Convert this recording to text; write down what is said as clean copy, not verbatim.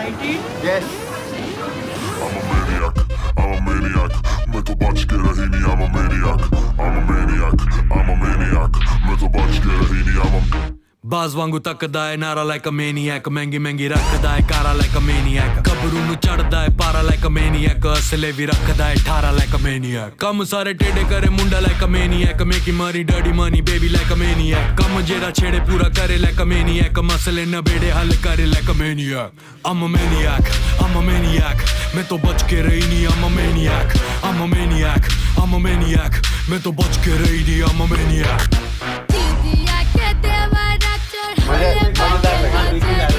excited? Yes. I'm a maniac, I'm a maniac. मैं तो बच के रही नहीं, I'm a maniac, I'm a maniac, I'm a maniac. मैं तो बच के रही नहीं, I'm a ਬਾਜ਼ ਵਾਂਗੂ ਤੱਕਦਾ ਏ ਨਾਰਾ ਲਾਈਕ ਅ ਮੈਨੀਐਕ ਮਹਿੰਗੀ ਮਹਿੰਗੀ ਰੱਖਦਾ ਏ ਕਾਰਾ ਲਾਈਕ ਅ ਮੈਨੀਐਕ ਗੱਭਰੂ ਨੂੰ ਚੜਦਾ ਏ ਪਾਰਾ ਲਾਈਕ ਅ ਮੈਨੀਐਕ ਅਸਲੇ ਵੀ ਰੱਖਦਾ ਏ 18 ਲਾਈਕ ਅ ਮੈਨੀਐਕ ਕੰਮ ਸਾਰੇ ਟੇਡੇ ਕਰੇ ਮੁੰਡਾ ਲਾਈਕ ਅ ਮੈਨੀਐਕ ਮੇਕੀ ਮਾਰੀ dirty money baby like a maniac ਕੰਮ ਜਿਹੜਾ ਛੇੜੇ ਪੂਰਾ ਕਰੇ ਲਾਈਕ ਅ ਮੈਨੀਐਕ ਮਸਲੇ ਨਬੇੜੇ ਹੱਲ ਕਰੇ like a maniac I'm a maniac, I'm a maniac ਮੈਂ ਤੋਂ ਬਚ ਕੇ ਰਹੀ ਨਹੀਂ I'm a maniac, I'm a maniac, I'm a maniac ਮੈਂ ਤੋਂ ਬਚ ਕੇ ਰਹੀ ਨਹੀਂ I'm a maniac मुझे